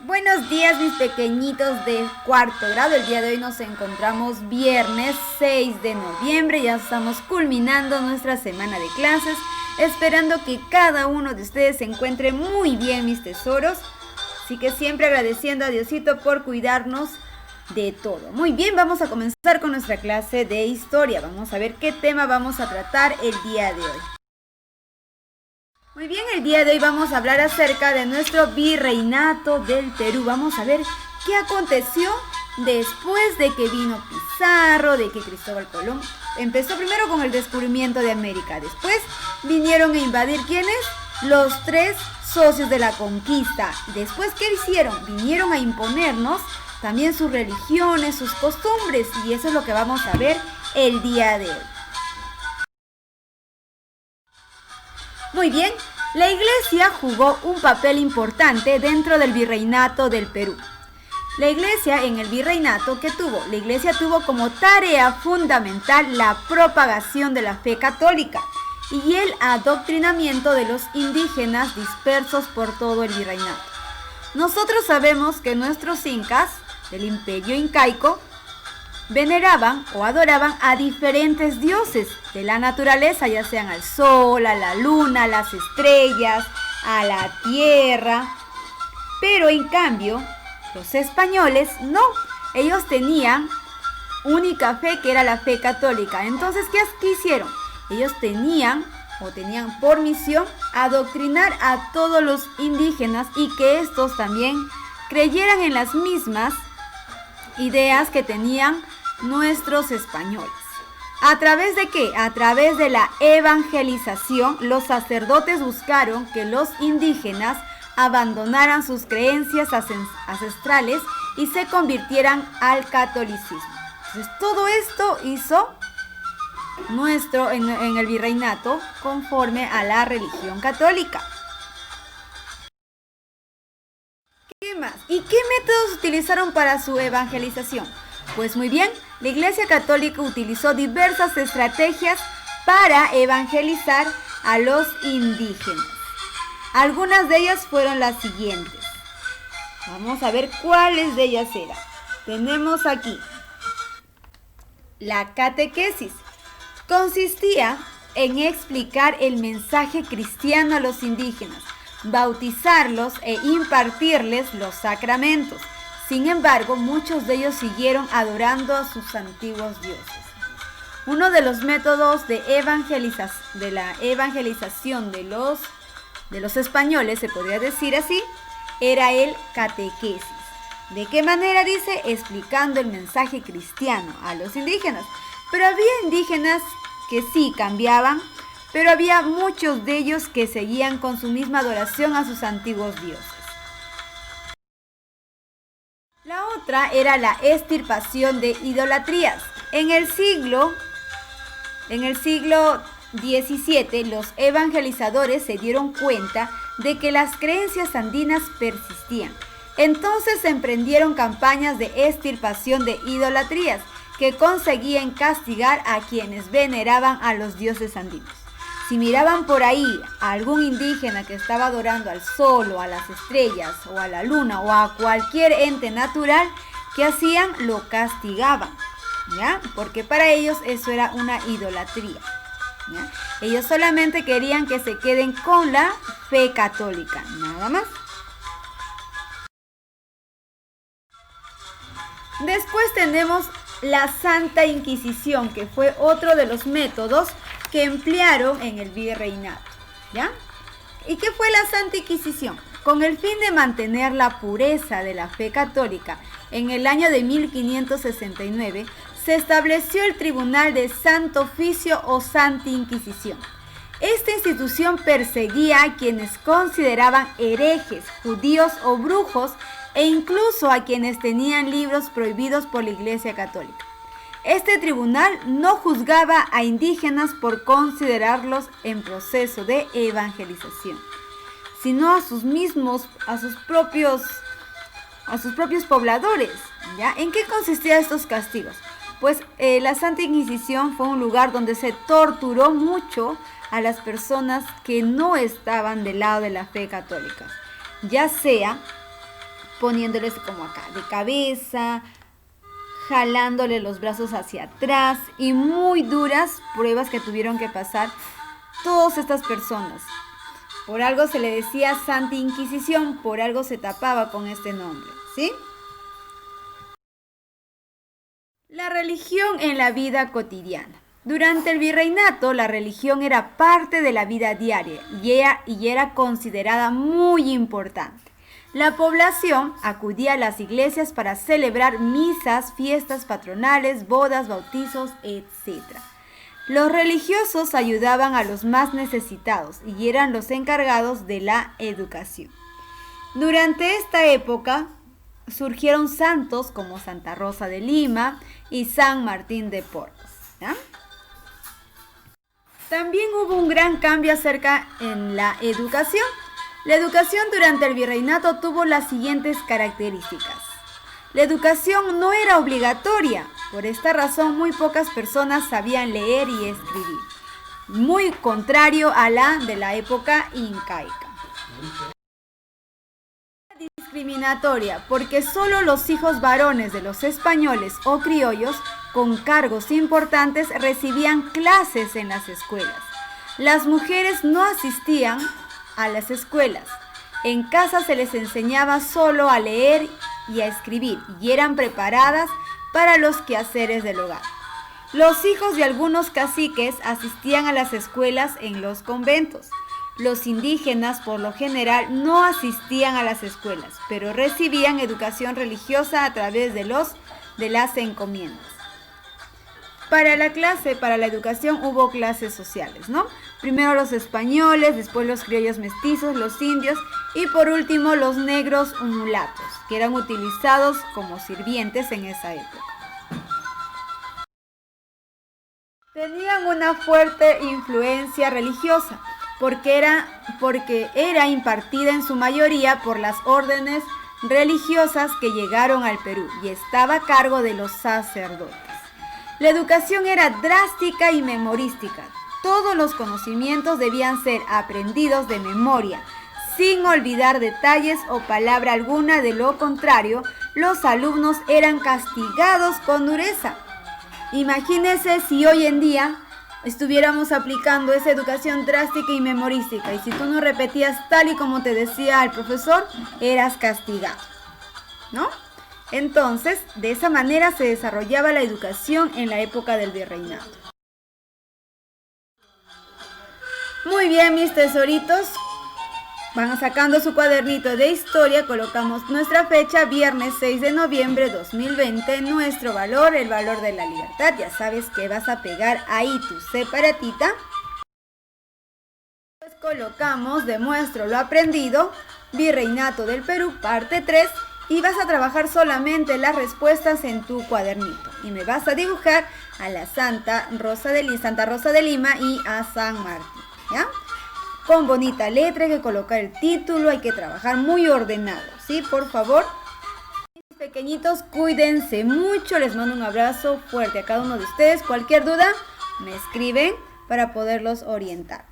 Buenos días mis pequeñitos de cuarto grado. El día de hoy nos encontramos viernes 6 de noviembre. Ya estamos culminando nuestra semana de clases, esperando que cada uno de ustedes se encuentre muy bien, mis tesoros. Así que siempre agradeciendo a Diosito por cuidarnos de todo. Muy bien, vamos a comenzar con nuestra clase de historia. Vamos a ver qué tema vamos a tratar el día de hoy. Muy bien, el día de hoy vamos a hablar acerca de nuestro virreinato del Perú. Vamos a ver qué aconteció después de que vino Pizarro, de que Cristóbal Colón empezó primero con el descubrimiento de América. Después vinieron a invadir, ¿quiénes? Los tres socios de la conquista. Después, ¿qué hicieron? Vinieron a imponernos también sus religiones, sus costumbres, y eso es lo que vamos a ver el día de hoy. Muy bien, la Iglesia jugó un papel importante dentro del virreinato del Perú. La Iglesia en el virreinato, ¿qué tuvo? La Iglesia tuvo como tarea fundamental la propagación de la fe católica y el adoctrinamiento de los indígenas dispersos por todo el virreinato. Nosotros sabemos que nuestros incas del imperio incaico veneraban o adoraban a diferentes dioses de la naturaleza, ya sean al sol, a la luna, a las estrellas, a la tierra. Pero en cambio, los españoles no, ellos tenían única fe, que era la fe católica. Entonces, ¿qué hicieron? Ellos tenían por misión adoctrinar a todos los indígenas y que estos también creyeran en las mismas ideas que tenían nuestros españoles. ¿A través de qué? A través de la evangelización, los sacerdotes buscaron que los indígenas abandonaran sus creencias ancestrales y se convirtieran al catolicismo. Entonces, todo esto hizo en el virreinato conforme a la religión católica. ¿Qué más? ¿Y qué métodos utilizaron para su evangelización? Pues muy bien, la Iglesia Católica utilizó diversas estrategias para evangelizar a los indígenas. Algunas de ellas fueron las siguientes. Vamos a ver cuáles de ellas eran. Tenemos aquí la catequesis. Consistía en explicar el mensaje cristiano a los indígenas, bautizarlos e impartirles los sacramentos. Sin embargo, muchos de ellos siguieron adorando a sus antiguos dioses. Uno de los métodos de la evangelización de los españoles, se podría decir así, era el catequesis. ¿De qué manera? Dice, explicando el mensaje cristiano a los indígenas. Pero había indígenas que sí cambiaban, pero había muchos de ellos que seguían con su misma adoración a sus antiguos dioses. La otra era la extirpación de idolatrías. En el siglo XVII, los evangelizadores se dieron cuenta de que las creencias andinas persistían. Entonces emprendieron campañas de extirpación de idolatrías que conseguían castigar a quienes veneraban a los dioses andinos. Si miraban por ahí a algún indígena que estaba adorando al sol o a las estrellas o a la luna o a cualquier ente natural, ¿qué hacían? Lo castigaban, ¿ya? Porque para ellos eso era una idolatría, ¿ya? Ellos solamente querían que se queden con la fe católica, nada más. Después tenemos la Santa Inquisición, que fue otro de los métodos que emplearon en el virreinato, ¿ya? ¿Y qué fue la Santa Inquisición? Con el fin de mantener la pureza de la fe católica, en el año de 1569 se estableció el Tribunal de Santo Oficio o Santa Inquisición. Esta institución perseguía a quienes consideraban herejes, judíos o brujos e incluso a quienes tenían libros prohibidos por la Iglesia Católica. Este tribunal no juzgaba a indígenas por considerarlos en proceso de evangelización, sino a sus propios pobladores, ¿ya? ¿En qué consistían estos castigos? Pues la Santa Inquisición fue un lugar donde se torturó mucho a las personas que no estaban del lado de la fe católica, ya sea poniéndoles como acá, de cabeza, jalándole los brazos hacia atrás y muy duras pruebas que tuvieron que pasar todas estas personas. Por algo se le decía Santa Inquisición, por algo se tapaba con este nombre, ¿sí? La religión en la vida cotidiana. Durante el virreinato, la religión era parte de la vida diaria y era considerada muy importante. La población acudía a las iglesias para celebrar misas, fiestas patronales, bodas, bautizos, etc. Los religiosos ayudaban a los más necesitados y eran los encargados de la educación. Durante esta época surgieron santos como Santa Rosa de Lima y San Martín de Porres, ¿ya? También hubo un gran cambio acerca en la educación. La educación durante el virreinato tuvo las siguientes características. La educación no era obligatoria, por esta razón muy pocas personas sabían leer y escribir, muy contrario a la de la época incaica. Discriminatoria, porque solo los hijos varones de los españoles o criollos con cargos importantes recibían clases en las escuelas. Las mujeres no asistían a las escuelas. En casa se les enseñaba solo a leer y a escribir y eran preparadas para los quehaceres del hogar. Los hijos de algunos caciques asistían a las escuelas en los conventos. Los indígenas, por lo general, no asistían a las escuelas, pero recibían educación religiosa a través de las encomiendas. Para la educación hubo clases sociales, ¿no? Primero los españoles, después los criollos mestizos, los indios y por último los negros mulatos, que eran utilizados como sirvientes en esa época. Tenían una fuerte influencia religiosa, porque era impartida en su mayoría por las órdenes religiosas que llegaron al Perú y estaba a cargo de los sacerdotes. La educación era drástica y memorística. Todos los conocimientos debían ser aprendidos de memoria, sin olvidar detalles o palabra alguna. De lo contrario, los alumnos eran castigados con dureza. Imagínense si hoy en día estuviéramos aplicando esa educación drástica y memorística, y si tú no repetías tal y como te decía el profesor, eras castigado, ¿no? Entonces, de esa manera se desarrollaba la educación en la época del virreinato. Muy bien, mis tesoritos. Van sacando su cuadernito de historia, colocamos nuestra fecha, viernes 6 de noviembre 2020, nuestro valor, el valor de la libertad. Ya sabes que vas a pegar ahí tu separatita. Pues colocamos, demuestro lo aprendido, Virreinato del Perú, parte 3, y vas a trabajar solamente las respuestas en tu cuadernito. Y me vas a dibujar a la Santa Rosa de Lima y a San Martín, ¿ya? Con bonita letra, hay que colocar el título, hay que trabajar muy ordenado, ¿sí? Por favor. Mis pequeñitos, cuídense mucho, les mando un abrazo fuerte a cada uno de ustedes. Cualquier duda, me escriben para poderlos orientar.